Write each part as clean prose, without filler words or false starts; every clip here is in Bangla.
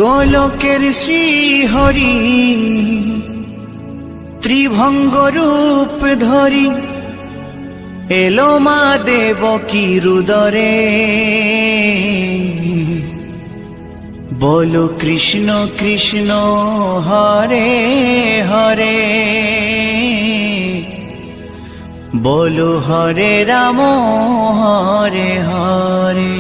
গোলকের শ্রীহরি ত্রিভঙ্গ রূপ ধরি এলো মা দেবকী রুদরে। বলো কৃষ্ণ কৃষ্ণ হরে হরে, বলো হরে রাম হরে হরে।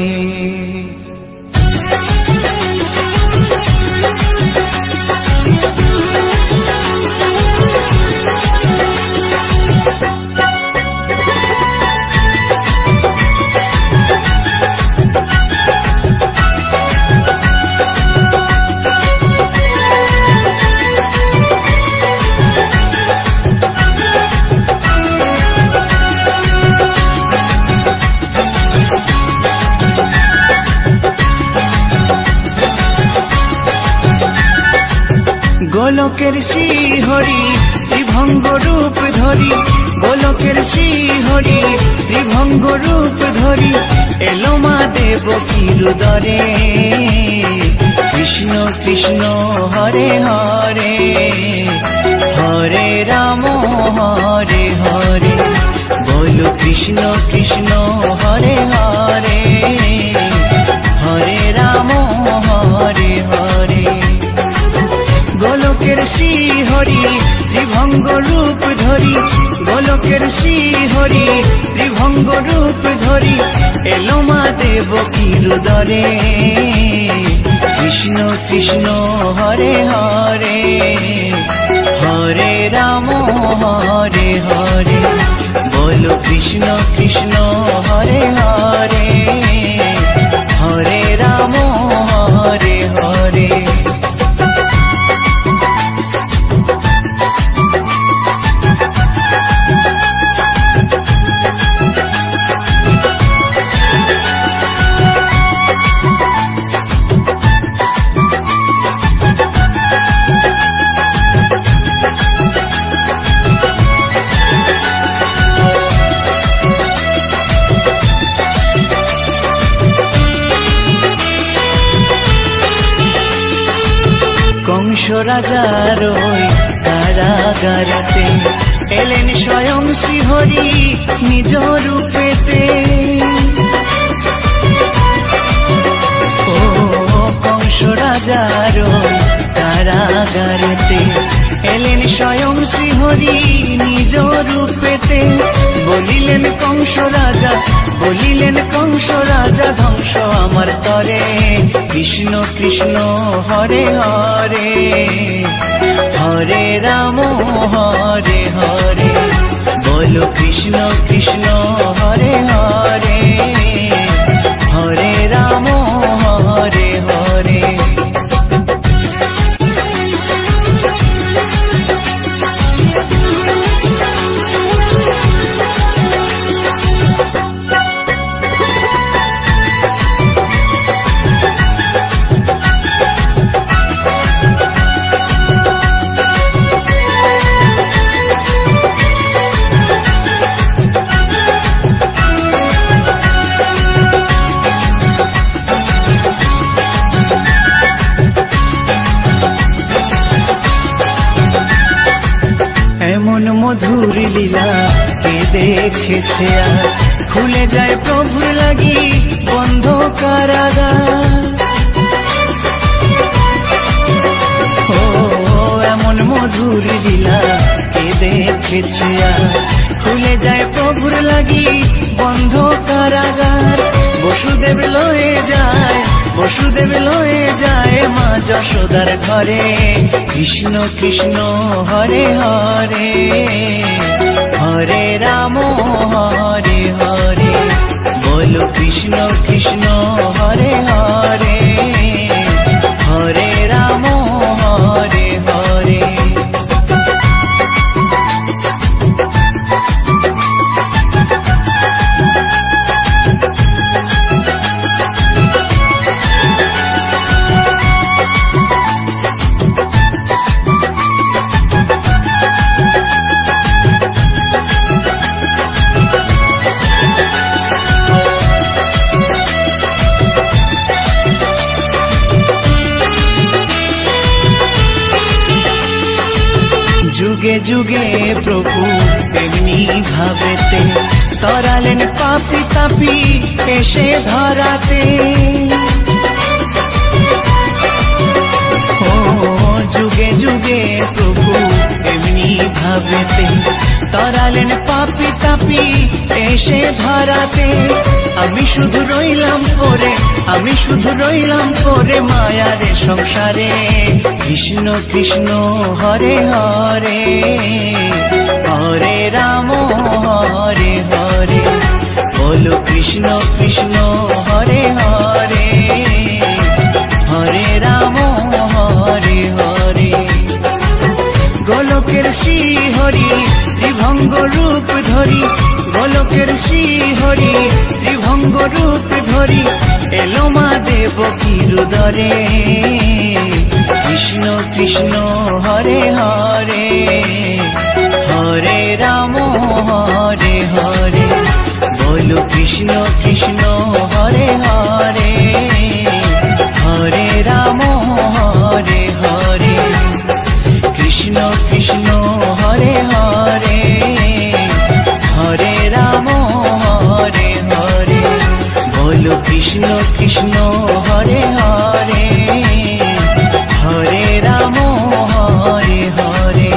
গোলকের শ্রীহরি ত্রিভঙ্গ রূপ ধরি, গোলকের শ্রীহরি ত্রিভঙ্গ রূপ ধরি এলো মা দেবকী রুদরে। কৃষ্ণ কৃষ্ণ হরে হরে, হরে রাম হরে হরে। বলো কৃষ্ণ কৃষ্ণ হরে হরে, হরে রাম হরে হরে। গোলকের শ্রীহরি ত্রিভঙ্গ রূপ ধরি, গোলকের শ্রীহরি ত্রিভঙ্গ রূপ ধরি এলো মা দেবকী রুদরে। কৃষ্ণ কৃষ্ণ হরে হরে, হরে রাম হরে হরে। বলো কৃষ্ণ কৃষ্ণ হরে হরে, হরে রাম হরে হরে। কংস রাজার ওই কারাগারেতে এলেন স্বয়ং শ্রীহরি নিজ রূপেতে। ও কংস রাজার ওই কারাগারেতে এলেন স্বয়ং শ্রীহরি নিজ রূপেতে। বলিলেন কংস রাজা, বলিলেন কংস রাজা ধ্বংস আমার তরে। কৃষ্ণ কৃষ্ণ হরে হরে, হরে রাম হরে হরে। বলো কৃষ্ণ কৃষ্ণ হরে হরে, হরে রাম হরে হরে। এমন মধুর লীলা কে দেখেছে আর, খুলে যায় প্রভুর লাগি বন্ধ কারাগার। ও এমন মধুর লীলা কে দেখেছে আর, খুলে যায় প্রভুর লাগি বন্ধ কারাগার। বসুদেব লয়ে যায়, বসুদেব লয়ে যায় মা যশোদার ঘরে। কৃষ্ণ কৃষ্ণ হরে হরে, হরে রাম হরে হরে। বলো কৃষ্ণ কৃষ্ণ হরে হরে, হরে রাম হরে হরে। যুগে যুগে প্রভু এমনি ভাবেতে তরালেন পাপি তাপি এসে ধরাতে। ও যুগে যুগে প্রভু এমনি ভাবেতে তরালেন পাপি তাপি এসে ধরাতে। আমি শুধু রইলাম পরে মায়ারে সংসারে। কৃষ্ণ কৃষ্ণ হরে হরে হরে রাম হরে হরে। বলো কৃষ্ণ কৃষ্ণ হরে হরে হরে রাম হরে হরে। গোলকের শ্রী হরি ত্রিভঙ্গ রূপ ধরি, গোলকের শ্রী হরি ত্রিভঙ্গ রূপ ধরি এলো মা দেবকীর উদরে। কৃষ্ণ কৃষ্ণ হরে হরে হরে রাম হরে হরে। বলো কৃষ্ণ কৃষ্ণ হরে হরে হরে রাম হরে হরে। কৃষ্ণ কৃষ্ণ হরে হরে হরে রাম হরে হরে। বলো কৃষ্ণ কৃষ্ণ হরে হরে হরে রাম হরে হরে।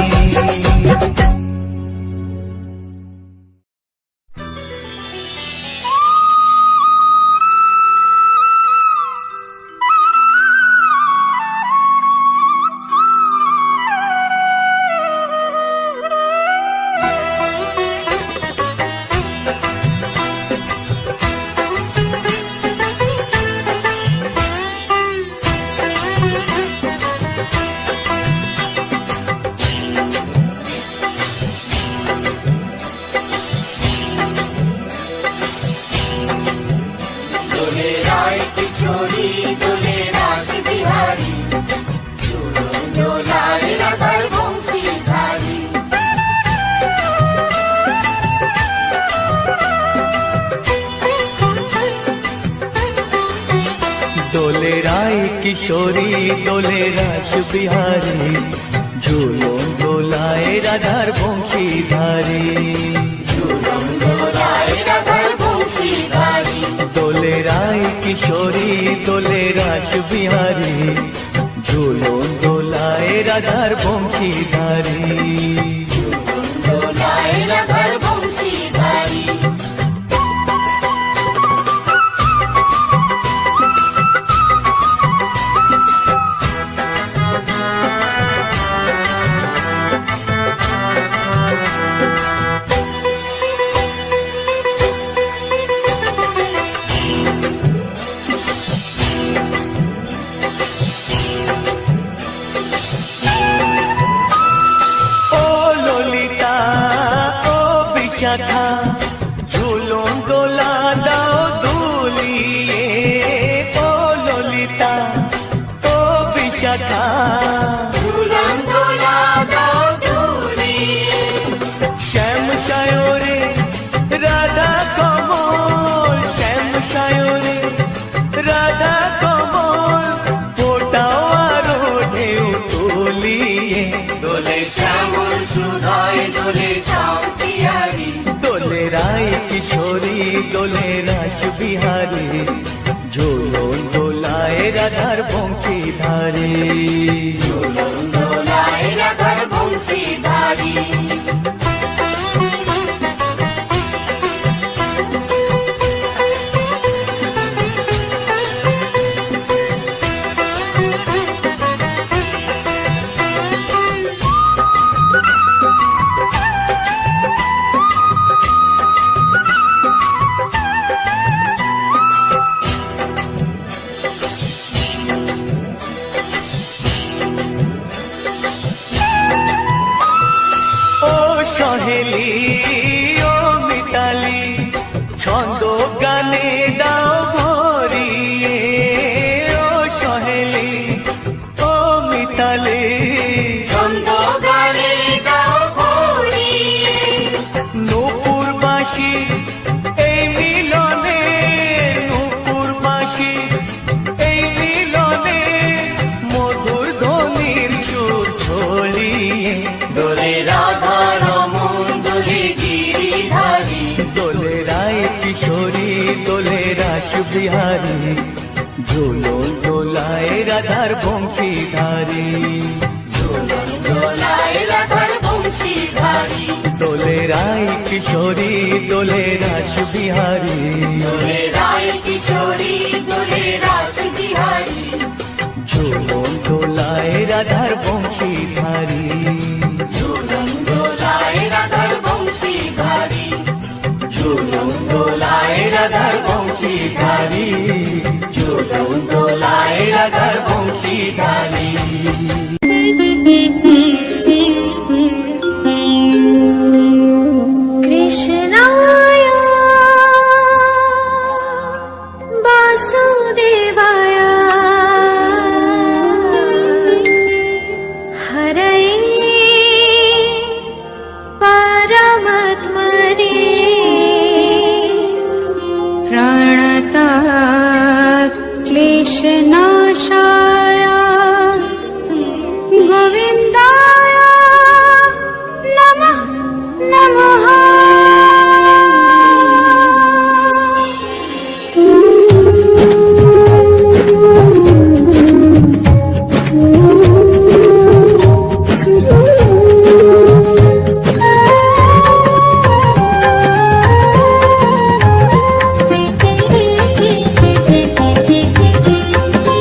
দোলে রায় কিশোরী দোলে রাস বিহারী, ঝুলন দোলায় রাধার বংশীধারী। দোলে রায় কিশোরী দোলে রাস বিহারী, ঝুলন দোলায় রাধার বংশীধারী। ঝুলন দোলা দাও দুলিয়ে, ও ললিতা ও বিশাখা। ঝুলন দোলা দাও দুলিয়ে, শ্যাম সায়রে রাধা কমল, শ্যাম সায়রে রাধা কমল। ফোটাও আরো ঢেউ তুলিয়ে, দোলে শ্যামল সুধায় দোলে শান্তিয়ারি। দোলে রায় কিশোরী দোলে রাস বিহারী, ঝুলন দোলায় রাধার বংশীধারী। ঝুলন দোলায় রাধার বংশীধারী। সহেলি ও মিতালি, ছন্দ গানে দাও ভরিয়ে। ও সহেলি ও মিতালি, ছন্দ গানে দাও ভরিয়ে। নূপুর বাঁশি এই মিলনে, নূপুর বাঁশি এই মিলনে, মধুর ধ্বনির সুর ছড়িয়ে। দোলে বিহারী ঝুলন দোলায় রাধার বংশীধারী ঝুলন দোলায় রাধার বংশীধারী দোলে রায় কিশোরী দোলে রাস বিহারী দোলে রায় কিশোরী দোলে রাস বিহারী ঝুলন দোলায় রাধার বংশীধারী ঝুলন দোলায় রাধার বংশীধারী ঝুলন দোলায় রাধার বংশীধারী ঝুলন দোলায় রাধার বংশীধারী কৃষ্ণায় বাসুদেবায় হরয়ে পরমাত্মনে প্রণতাৎ ক্লেশনাশায় গোবিন্দায় নমঃ নমঃ।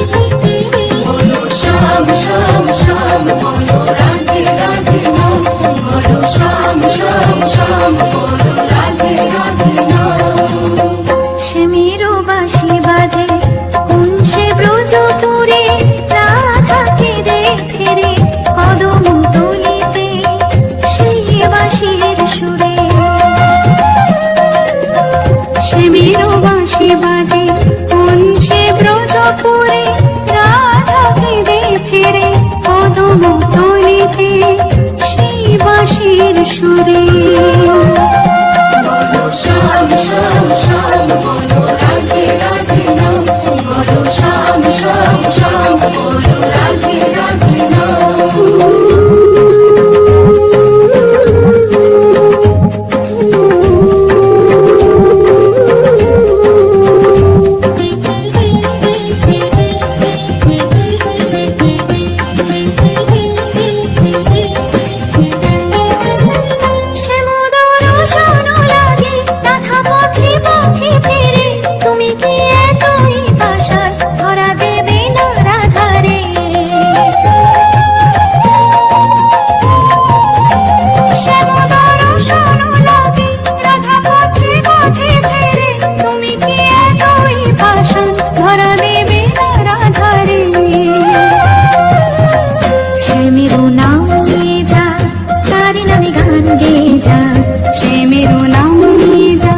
বলো শ্যাম শ্যাম শ্যাম বলো রাধে রাধে নাম বলো শ্যাম শ্যাম শ্যাম বলো রাধে রাধে নাম সে মেরো বাঁশি বাজে কোন সে ব্রজপুরে রাধাকে দেখে রে কদম তলিতে সেই বাঁশির সুরে সে মেরো বাঁশি বাজে কোন সে ব্রজপুরে রাধাকে দেখে রে কদম তলিতে সেই বাঁশির সুরে বলো শ্যাম শ্যাম শ্যাম বলো রাধে রাধে নাম বলো শ্যাম শ্যাম শ্যাম বলো রাধে রাধে নাম সে মধুর শোন লাগে রাধা পথে পথে ফেরে তুমি কি এতই পাশার ধরা দেবে না রাধারে সে মধুর শোন লাগে রাধা পথে পথে ফেরে তুমি কি এতই পাশার ধরা দেবে না রাধারে সে মেরু নাম নিয়ে যা তারি নামে গান গেয়ে যা সে মেরু নাম নিয়ে যা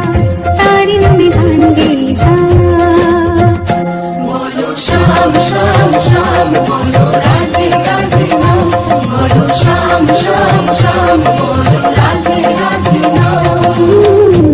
তারি নামে গান গেয়ে যা বলো শ্যাম শ্যাম শ্যাম বলো রাধে রাধে নাম বলো শ্যাম শ্যাম শ্যাম বলো রাধে রাধে নাম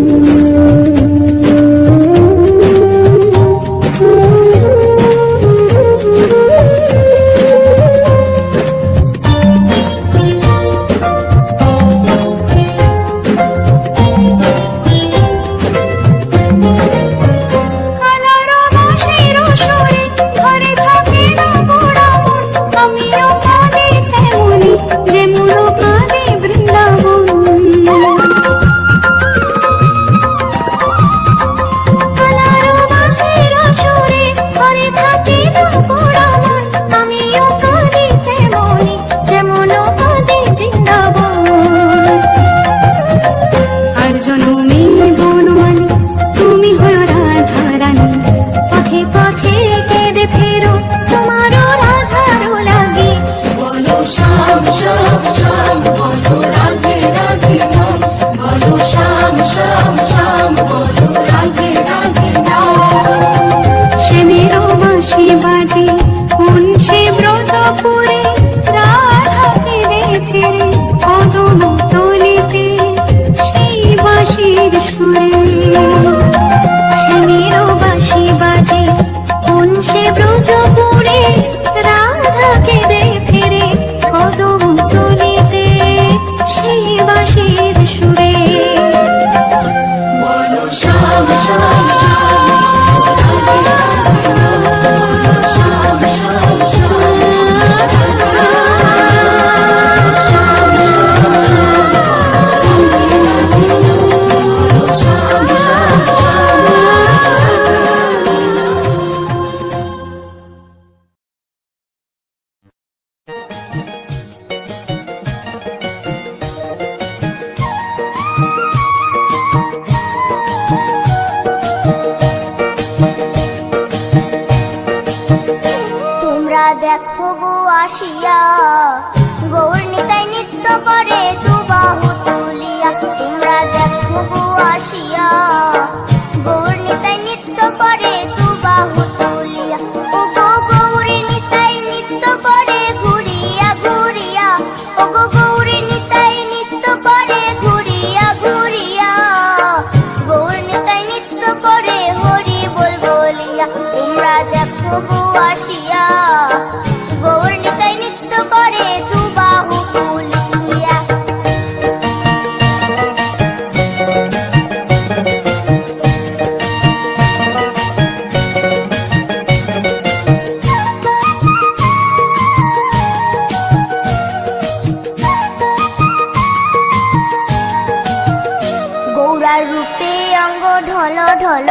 গৌরার রূপে অঙ্গ ঢল ঢল,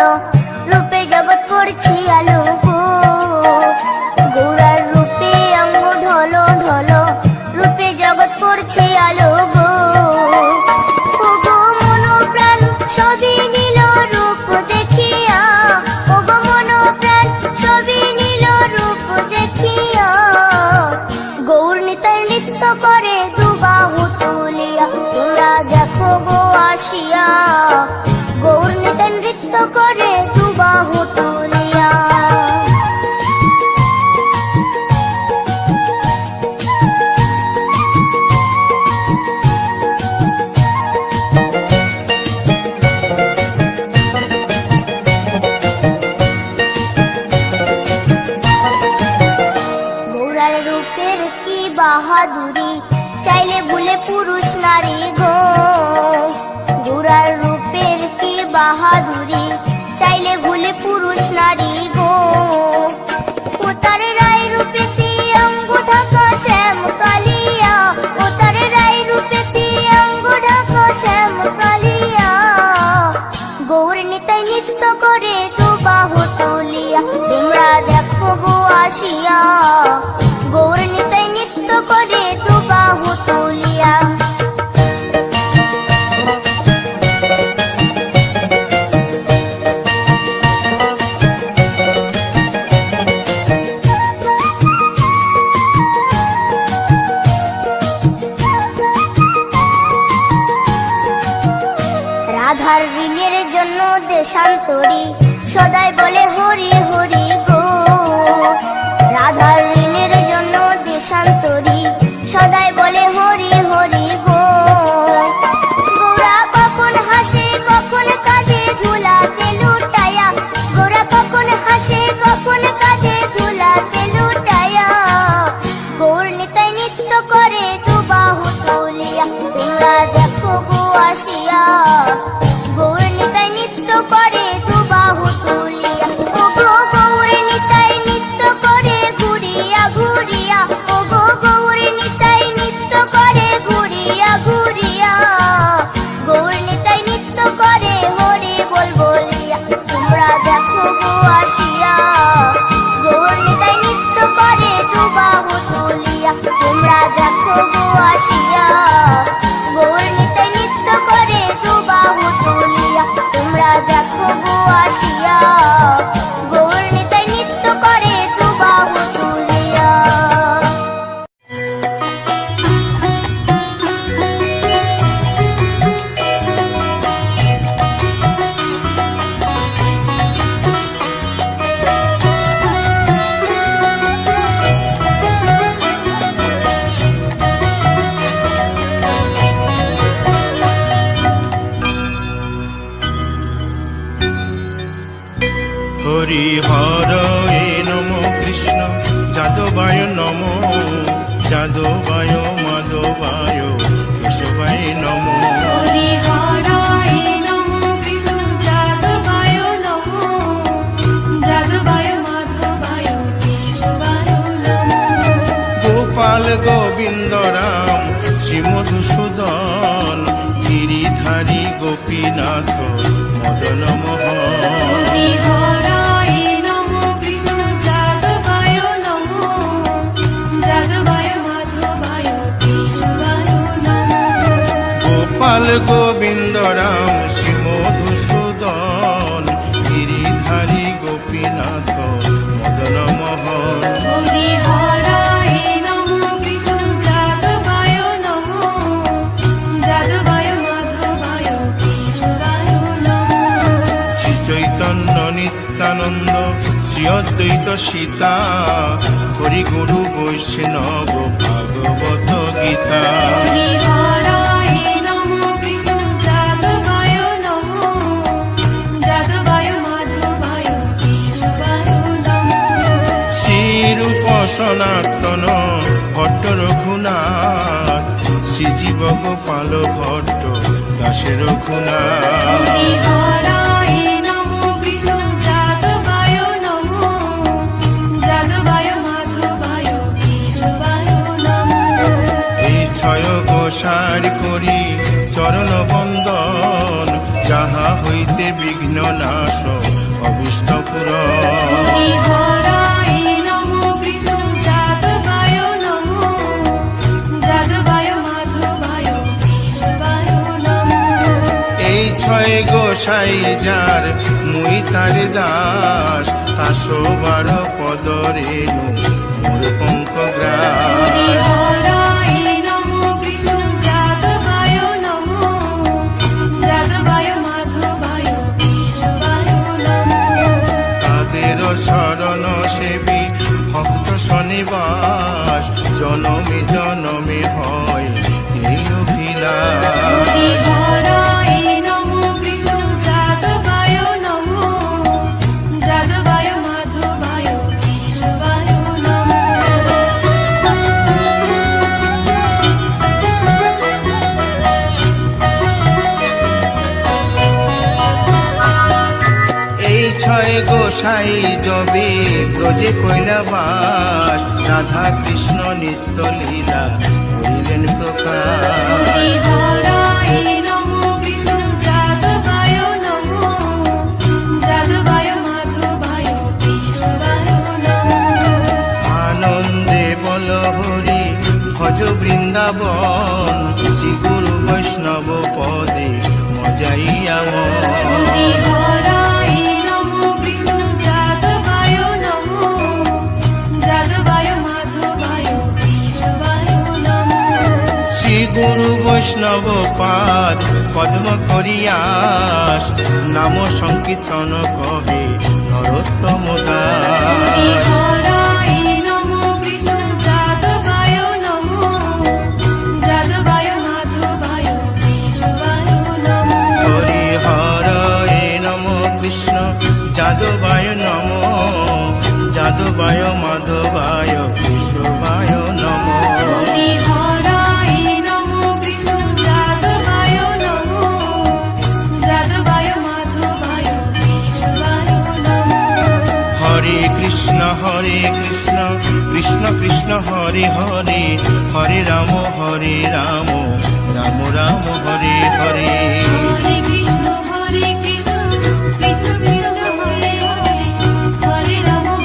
রূপে জগৎ করছি আলো গো। গৌরার রূপে অঙ্গ ঢল ঢল, রূপে জগৎ করছি আলো গো। ও গো মন প্রাণ সবই নীল রূপ দেখিয়া, ও গো মন প্রাণ সবই নীল রূপ দেখিয়া। গৌর নিতাই নৃত্য করে দুবাহু তুলিয়া, তোমরা দেখো গো আসিয়া। গৌর নিতাই নৃত্য করে দুবাহু তুলিয়া। গৌরার রূপের কি বাহাদুরি, চাইলে ভুলে পুরুষ নারী গো। গৌরার রূপের কি বাহাদুরি, চাইলে ভুলে পুরুষ নারী গো। ও তার রায় রূপেতে অঙ্গ ঢাকা শ্যাম কালিয়া, ও তার রায় রূপেতে অঙ্গ ঢাকা শ্যাম কালিয়া। গৌর নিতাই নৃত্য করে দুবাহু তুলিয়া, তোমরা দেখো গো আসিয়া। গৌর নিতাই নৃত্য করে দুবাহু তুলিয়া। রাধার ঋণের জন্য দেশান্তরী, সদাই বলে হরি হরি গো। রাধার ঋণের জন্য দেশান্তরী, সদাই বলে হরি হরি গো। গৌরা কখন হাসে কখন কাঁদে ধুলাতে লুটায়া, গৌরা কখন হাসে কখন কাঁদে ধুলাতে লুটায়া। গৌর নিতাই নৃত্য করে দুবাহু তুলিয়া, তোমরা দেখো গো আসিয়া। গৌর নিতাই নৃত্য করে দুবাহু তুলিয়া। ও গো গৌর নিতাই নৃত্য করে ঘুরিয়া ঘুরিয়া, ও গো গৌর নিতাই নৃত্য করে ঘুরিয়া ঘুরিয়া। গৌর নিতাই নৃত্য করে হরি বল বলিয়া, তোমরা দেখো গো আসিয়া। গৌর নিতাই নৃত্য করে দুবাহু তুলিয়া, তোমরা দেখো গো আসিয়া। গৌর নিতাই নৃত্য করে দুবাহু তুলিয়া, তোমরা দেখো গো আসিয়া। গৌর নিতাই নৃত্য করে দুবাহু তুলিয়া। হরি হরয়ে নম কৃষ্ণ যাদবায় নম, যাদবায় মাধবায় কেশবায় নম। হরি হরায় নমঃ কৃষ্ণ যাদবায় নমঃ, যাদবায় মাধবায় কেশবায় নমঃ। গোপাল গোবিন্দ রাম শ্রী মধুসূদন, গিরিধারী গোপীনাথ মদন মোহন। হরি হরায় নমঃ কৃষ্ণ যাদবায় নমঃ, যাদবায় মাধবায় কেশবায় নমঃ। গোপাল গোবিন্দ রাম শ্রী মধুসূদন, গিরিধারী গোপীনাথ মদন মোহন। হরি হরায় নমঃ কৃষ্ণ যাদবায় নমঃ, যাদবায় মাধবায় কেশবায় নমঃ। শ্রী চৈতন্য নিত্যানন্দ শ্রী অদ্বৈত সীতা, হরি গুরু বৈষ্ণব ভাগবত গীতা। হরি হরায় নমঃ কৃষ্ণ যাদবায় নমঃ, যাদবায় মাধবায় কেশবায় নমঃ। শ্রীরূপ সনাতন ভট্ট রঘুনাথ, শ্রীজীব গোপাল ভট্ট দাসে রঘুনাথ। হরি হরায় নমঃ কৃষ্ণ যাদবায় নমঃ, যাদবায় মাধবায় কেশবায় নমঃ। এই ছয় গোসার করি চরণ বন্দন, যাহা বিঘ্ন নাশ অভিষ্ট পূরণ। হরিহরায় নমো কৃষ্ণ যাদবায় নমো, যাদবায় মাধবায় কেশবায় নমো। এই ছয় গোসাই যার মুই তার দাস, 112 পদ রেণু মোর পঙ্কগ্রাস। হরিহরায় নমো কৃষ্ণ যাদবায় নমো, যাদবায় মাধবায় কেশবায় নমো। তাদের শরণ সেবী ভক্ত শনিবাস, জনমে জনমে হয় এই অভিলাষ। হরিহরায় নমো কৃষ্ণ যাদবায় নমো, যাদবায় মাধবায় কেশবায় নমো। এই ছয় গোসাই যবে ব্রজে কৈলাবাস, রাধা কৃষ্ণ নিত্য লীলা করিলেন প্রকাশ। হরিহরায় নমো কৃষ্ণ যাদবায় নমো, যাদবায় মাধবায় কেশবায় নমো। আনন্দে বল হরি ভজ বৃন্দাবন, শ্রী গুরু বৈষ্ণব পদে মজাইয়া মন। হরিহরায় নমো কৃষ্ণ যাদবায় নমো, যাদবায় মাধবায় কেশবায় নমো। শ্রী গুরু বৈষ্ণব পাদ পদ্ম করিয়াস, নাম সংকীর্তন কহে নরোত্তম দাস। হরিহরায় নমো কৃষ্ণ যাদবায় নমো, যাদবায় মাধবায় কেশবায় নমো। হরি হরয়ে নম কৃষ্ণ যাদবায় নম, যাদবায় মাধবায় কেশবায় নম। হরিহরায় নমো কৃষ্ণ যাদবায় নমো, যাদবায় মাধবায় কেশবায় নমো। হরে কৃষ্ণ কৃষ্ণ কৃষ্ণ হরে হরে, হরে রাম রাম রাম হরে হরে। হরে কৃষ্ণ কৃষ্ণ কৃষ্ণ হরে হরে, হরে রাম রাম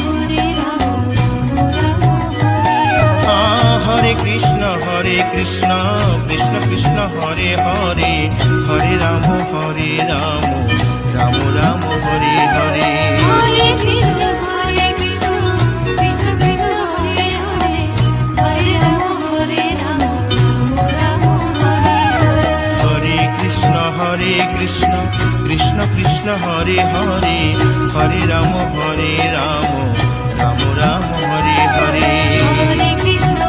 রাম হরে হরে। হরে কৃষ্ণ কৃষ্ণ কৃষ্ণ হরে হরে, হরে রাম রাম রাম হরে হরে। হরে কৃষ্ণ কৃষ্ণ কৃষ্ণ হরে হরে, হরে রাম রাম রাম হরে হরে। হরে কৃষ্ণ কৃষ্ণ কৃষ্ণ হরে হরে, হরে রাম রাম রাম হরে হরে। হরে কৃষ্ণ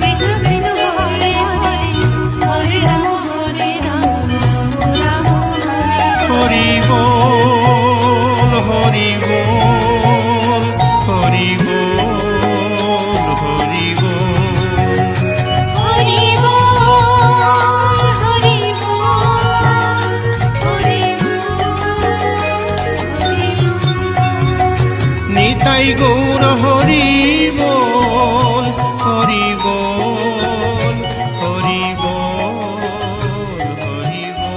কৃষ্ণ কৃষ্ণ হরে হরে, হরে রাম রাম হরে হরে। হরি বল হরি বল হরি বল হরি বল। হরি বল হরি বল হরি বল হরি বল। নিতাই গৌর হরি বল হরি বল হরি বল হরি বল।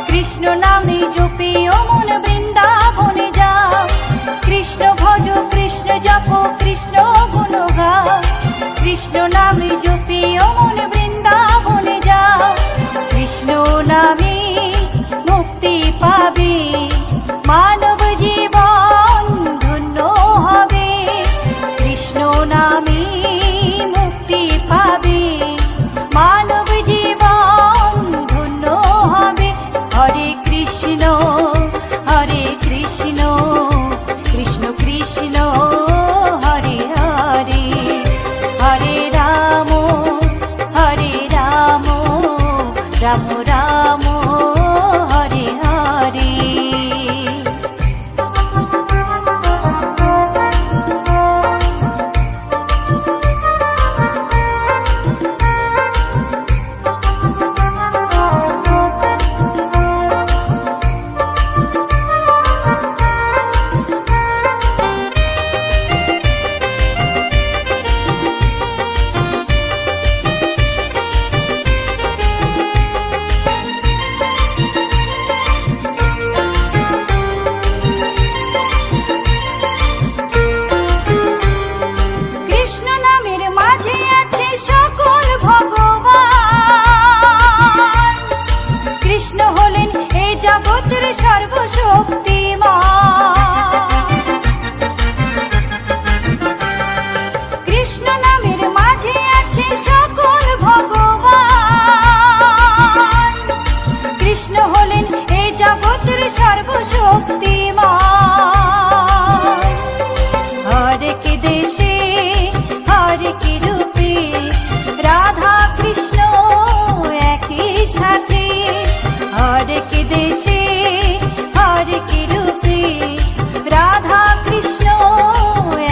কৃষ্ণ নামে জপিও মন বৃন্দাবনে যাও, কৃষ্ণ নামে মুক্তি পাবে, মানব জীবন ধন্য হবে, কৃষ্ণ নামে সর্বশক্তিমান। হরেক দেশে হরেক রূপে রাধা কৃষ্ণ একই সাথে। হরেক দেশে হরেক রূপে রাধা কৃষ্ণ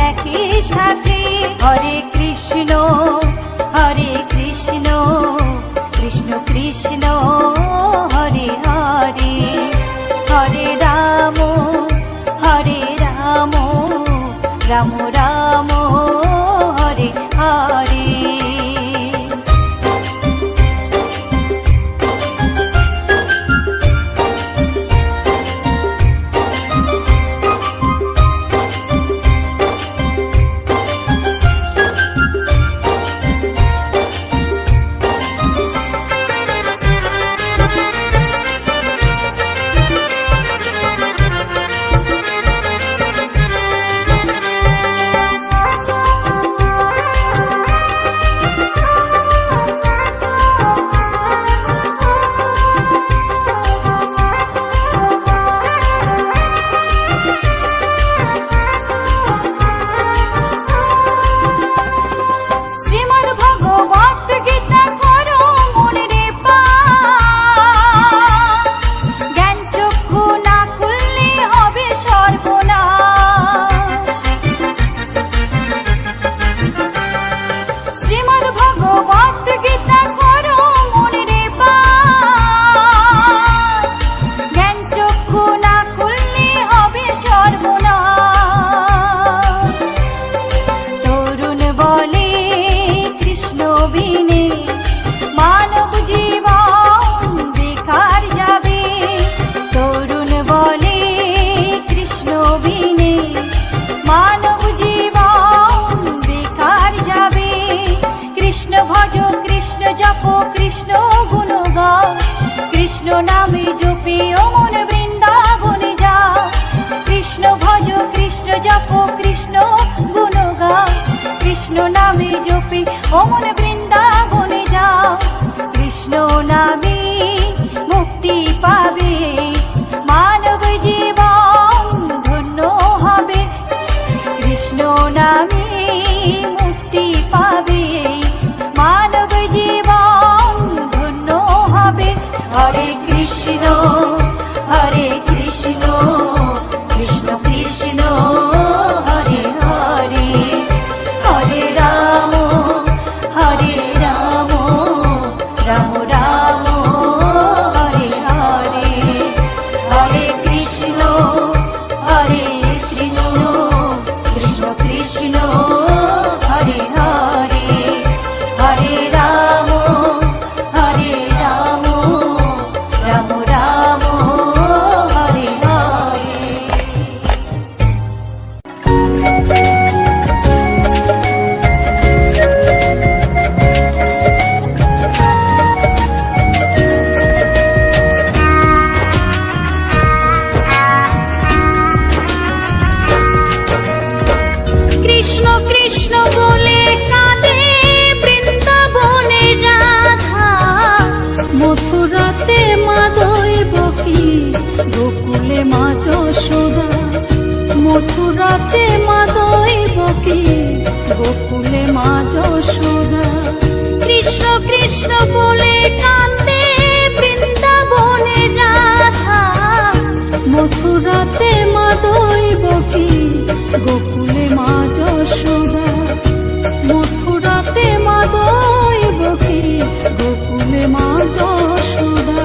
একই সাথে। হরে কৃষ্ণ কৃষ্ণ কৃষ্ণ হরে হরে। হরে রাম রাম রাম হরে হরে। কৃষ্ণ নামে জপি ও মন বৃন্দাবনে যাও। কৃষ্ণ ভজ কৃষ্ণ জপ কৃষ্ণ গুণ গাও। কৃষ্ণ নামে জপি ও মন বৃন্দাবনে যাও। কৃষ্ণ নামে মুক্তি পাবে মানব জীবন ধন্য হবে। কৃষ্ণ নামে মুক্তি পাবে মানব জীবন ধন্য হবে। হরে কৃষ্ণ কৃষ্ণ কৃষ্ণ হরে হরে। হরে রাম রাম রাম হরে হরে। হরে কৃষ্ণ কৃষ্ণ কৃষ্ণ হরে হরে। হরে রাম রাম রাম হরে হরে। কৃষ্ণ কৃষ্ণ বলে কাঁদে বৃন্দাবনে রাধা। মথুরাতে মা দৈবকী গোকুলে মা যশোদা। মথুরাতে মা দৈবকী গোকুলে মা যশোদা। কৃষ্ণ কৃষ্ণ বলে কাঁদে বৃন্দাবনে রাধা। মথুরাতে মা দৈবকী গোকুলে মা যশোদা। মথুরাতে মা দৈবকী গোকুলে মা যশোদা।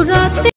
রাতে